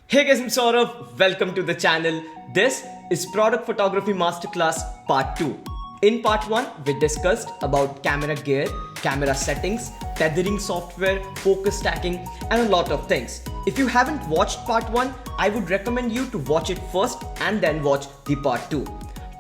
Hey guys, I'm Saurav. Welcome to the channel. This is Product Photography Masterclass Part 2. In Part 1, we discussed about camera gear, camera settings, tethering software, focus stacking, and a lot of things. If you haven't watched Part 1, I would recommend you to watch it first and then watch the Part 2.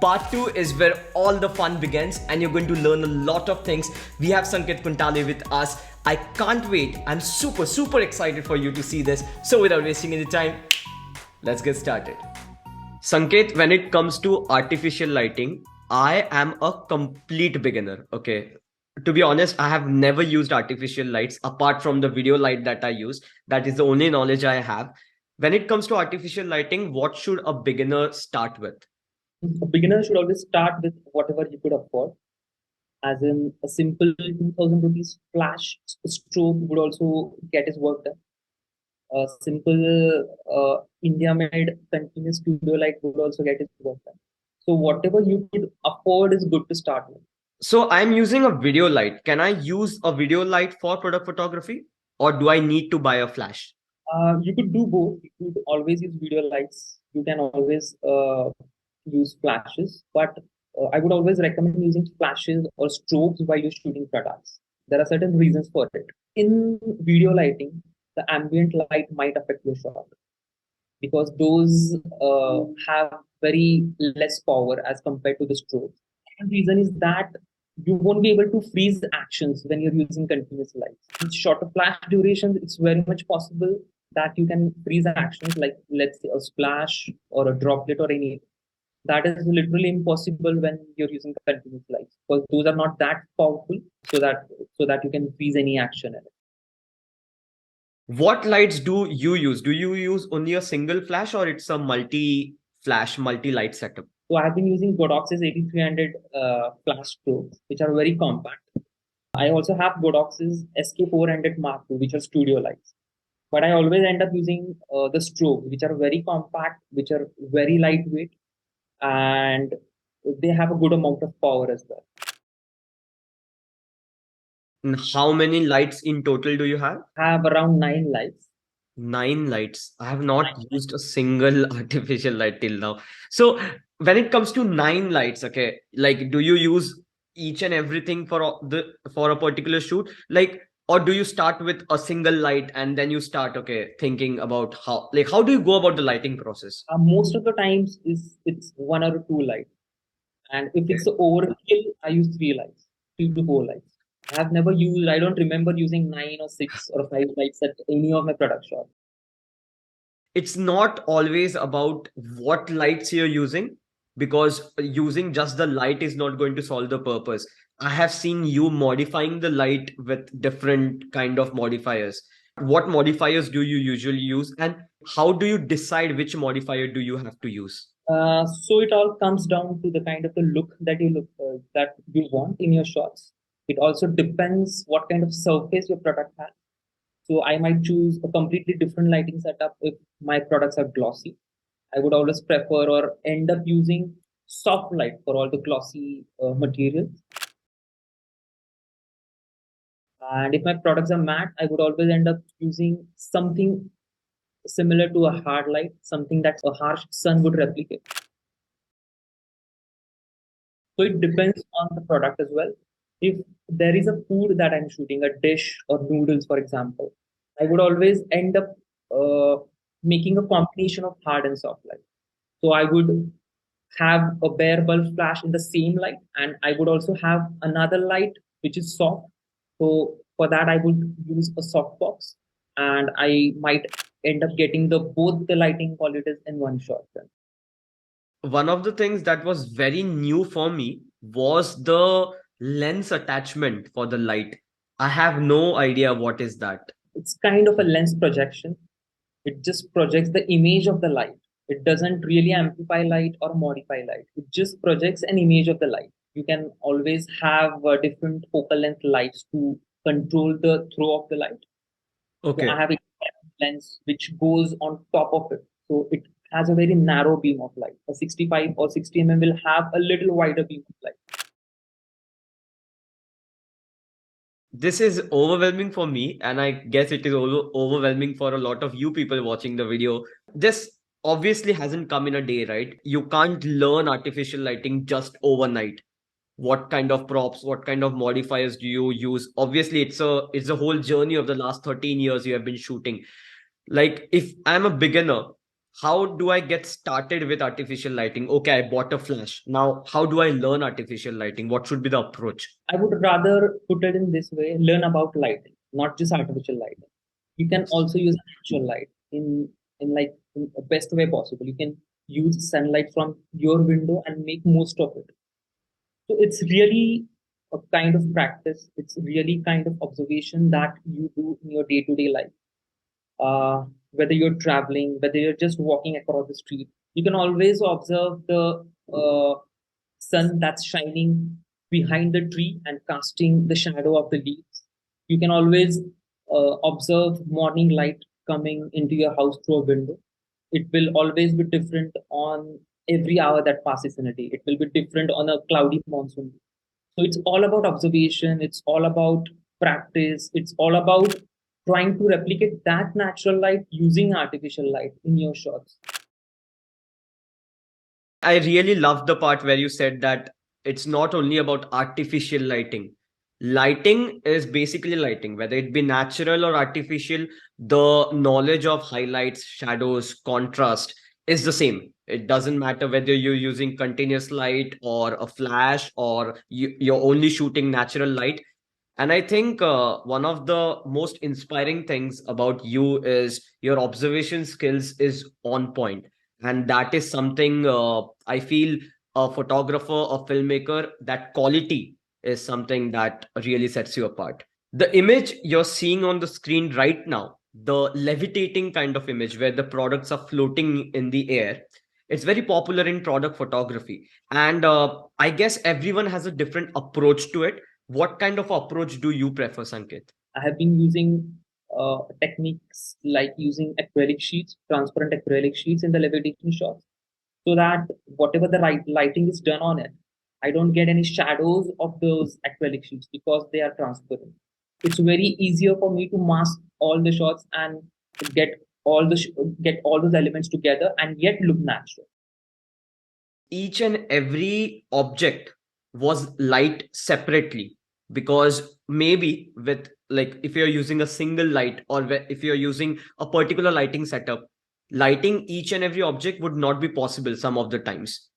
Part 2 is where all the fun begins and you're going to learn a lot of things. We have Sanket Kuntale with us. I can't wait. I'm super excited for you to see this. So without wasting any time, let's get started. Sanket, when it comes to artificial lighting, I am a complete beginner. Okay. To be honest, I have never used artificial lights apart from the video light that I use. That is the only knowledge I have. When it comes to artificial lighting, what should a beginner start with? A beginner should always start with whatever he could afford, as in a simple 2000 rupees flash strobe would also get his work done. A simple India made continuous studio light would also get his work done. So, whatever you could afford is good to start with. So I'm using a video light. Can I use a video light for product photography or do I need to buy a flash? You could do both. You could always use video lights. You can always use flashes, but I would always recommend using flashes or strobes while you're shooting products. There are certain reasons for it. In video lighting, the ambient light might affect your shot because those have very less power as compared to the strobes. And reason is that you won't be able to freeze actions when you're using continuous lights. With shorter flash durations, it's very much possible that you can freeze actions like, let's say, a splash or a droplet or anything. That is literally impossible when you're using continuous lights because those are not that powerful, so that you can freeze any action in it. What lights do you use? Do you use only a single flash or it's a multi flash, multi light setup? So I've been using Godox's 8300 flash strobes, which are very compact. I also have Godox's SK400 Mark II, which are studio lights. But I always end up using the strobe, which are very compact, which are very lightweight, and they have a good amount of power as well. And how many lights in total do you have? I have around 9 lights. 9 lights. I have not used a single artificial light till now. So when it comes to 9 lights, okay, like do you use each and everything for for a particular shoot? Like, or do you start with a single light and then you start, okay, thinking about how do you go about the lighting process? Most of the times is it's one or two lights, and if Okay. it's overkill, I use 3 lights, 3 to 4 lights. I have never used. I don't remember using 9 or 6 or 5 lights at any of my product shots. It's not always about what lights you're using because using just the light is not going to solve the purpose. I have seen you modifying the light with different kind of modifiers. What modifiers do you usually use and how do you decide which modifier do you have to use? So it all comes down to the kind of the look that you want in your shots. It also depends what kind of surface your product has. So I might choose a completely different lighting setup if my products are glossy. I would always prefer or end up using soft light for all the glossy materials. And if my products are matte, I would always end up using something similar to a hard light, something that a harsh sun would replicate. So it depends on the product as well. If there is a food that I'm shooting, a dish or noodles, for example, I would always end up uh, making a combination of hard and soft light. So I would have a bare bulb flash in the same light, and I would also have another light which is soft. So for that, I would use a soft box, and I might end up getting the both the lighting qualities in one shot. Then. One of the things that was very new for me was the lens attachment for the light. I have no idea what is that. It's kind of a lens projection. It just projects the image of the light. It doesn't really amplify light or modify light. It just projects an image of the light. You can always have different focal length lights to control the throw of the light. So I Okay. have a lens which goes on top of it. So it has a very narrow beam of light. A 65 or 60 will have a little wider beam of light. This is overwhelming for me, and I guess it is overwhelming for a lot of you people watching the video. This obviously hasn't come in a day, right? You can't learn artificial lighting just overnight. What kind of props, what kind of modifiers do you use? Obviously, it's a whole journey of the last 13 years you have been shooting. Like, if I'm a beginner, how do I get started with artificial lighting? Okay, I bought a flash. Now, how do I learn artificial lighting? What should be the approach? I would rather put it in this way: learn about lighting, not just artificial lighting. You can also use natural light in the best way possible. You can use sunlight from your window and make most of it. So it's really a kind of practice. It's really kind of observation that you do in your day-to-day life. Whether you're traveling, whether you're just walking across the street, you can always observe the sun that's shining behind the tree and casting the shadow of the leaves. You can always observe morning light coming into your house through a window. It will always be different on every hour that passes in a day. It will be different on a cloudy monsoon day. So it's all about observation, it's all about practice, it's all about trying to replicate that natural light using artificial light in your shots. I really love the part where you said that it's not only about artificial lighting. Lighting is basically lighting, whether it be natural or artificial. The knowledge of highlights, shadows, contrast is the same. It doesn't matter whether you're using continuous light or a flash, or you're only shooting natural light. And I think one of the most inspiring things about you is your observation skills is on point. And that is something I feel a photographer, a filmmaker, that quality is something that really sets you apart. The image you're seeing on the screen right now, the levitating kind of image where the products are floating in the air, it's very popular in product photography. And I guess everyone has a different approach to it. What kind of approach do you prefer, Sanket? I have been using techniques like using acrylic sheets, transparent acrylic sheets in the levitation shots, so that whatever the lighting is done on it, I don't get any shadows of those acrylic sheets because they are transparent. It's very easier for me to mask all the shots and get get all those elements together and yet look natural. Each and every object was light separately, because maybe with, like, if you're using a single light, or if you're using a particular lighting setup, lighting each and every object would not be possible some of the times,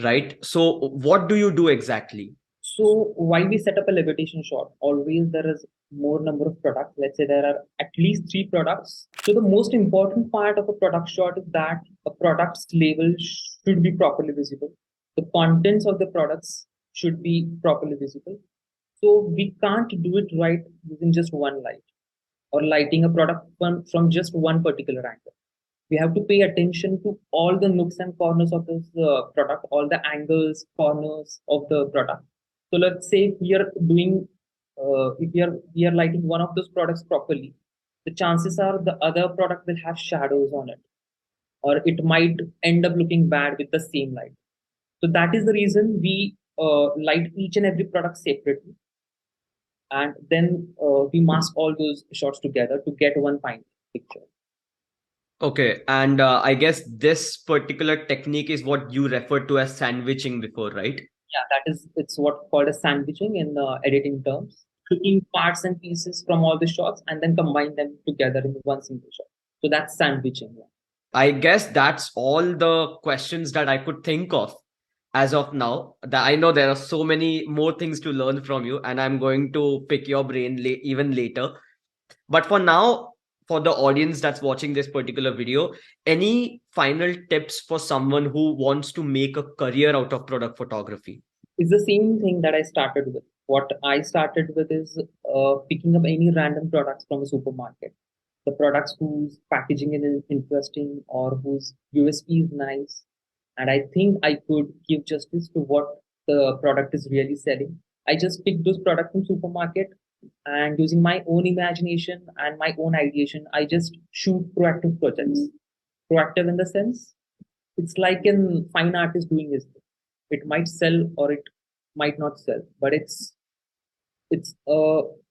right? So what do you do exactly? So while we set up a levitation shot, always there is more number of products. Let's say there are at least three products. So the most important part of a product shot is that a product's label should be properly visible. The contents of the products should be properly visible. So we can't do it right using just one light or lighting a product from just one particular angle. We have to pay attention to all the nooks and corners of this product, all the angles, corners of the product. So let's say if we are doing, if we are lighting one of those products properly, the chances are the other product will have shadows on it, or it might end up looking bad with the same light. So that is the reason we light each and every product separately, and then we mask all those shots together to get one fine picture. Okay, and I guess this particular technique is what you referred to as sandwiching before, right? Yeah, that is, it's what called as sandwiching in editing terms. Taking parts and pieces from all the shots and then combine them together in one single shot. So that's sandwiching. Yeah. I guess that's all the questions that I could think of as of now. That I know there are so many more things to learn from you, and I'm going to pick your brain even later. But for now, for the audience that's watching this particular video, any final tips for someone who wants to make a career out of product photography? It's the same thing that I started with. What I started with is picking up any random products from a supermarket. The products whose packaging is interesting or whose USP is nice. And I think I could give justice to what the product is really selling. I just picked those products from supermarket, and using my own imagination and my own ideation, I just shoot proactive projects. Proactive in the sense, it's like an fine artist doing his thing. It might sell or it might not sell, but it's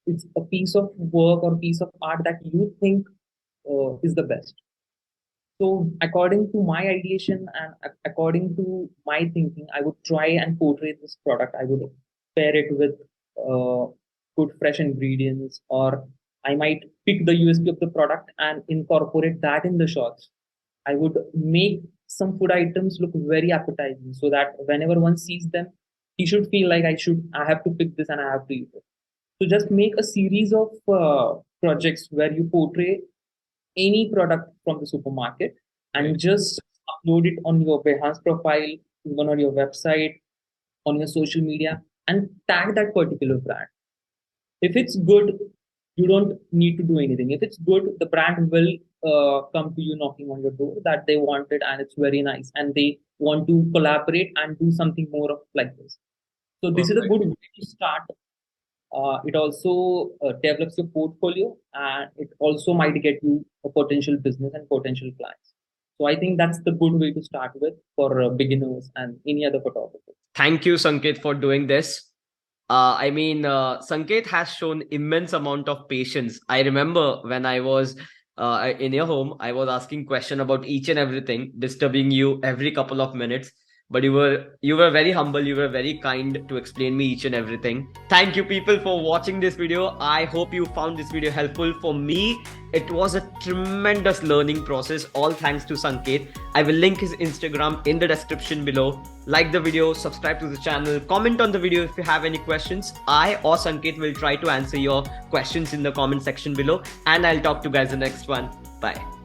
it's a piece of work or piece of art that you think is the best. So according to my ideation and according to my thinking, I would try and portray this product. I would pair it with good fresh ingredients, or I might pick the USP of the product and incorporate that in the shots. I would make some food items look very appetizing so that whenever one sees them, he should feel like I have to pick this and I have to eat it. So just make a series of projects where you portray any product from the supermarket and just upload it on your Behance profile, even on your website, on your social media, and tag that particular brand. If it's good, you don't need to do anything. If it's good, the brand will come to you knocking on your door that they want it and it's very nice and they want to collaborate and do something more of like this. So this is a Perfect. good way to start. It also develops your portfolio and it also might get you a potential business and potential clients. So I think that's the good way to start with for beginners and any other photographer. Thank you, Sanket, for doing this. Sanket has shown immense amount of patience. I remember when I was in your home, I was asking question about each and everything, disturbing you every couple of minutes. But you were very humble. You were very kind to explain me each and everything. Thank you, people, for watching this video. I hope you found this video helpful. For me, it was a tremendous learning process. All thanks to Sanket. I will link his Instagram in the description below. Like the video, subscribe to the channel, comment on the video if you have any questions. I or Sanket will try to answer your questions in the comment section below. And I'll talk to you guys in the next one. Bye.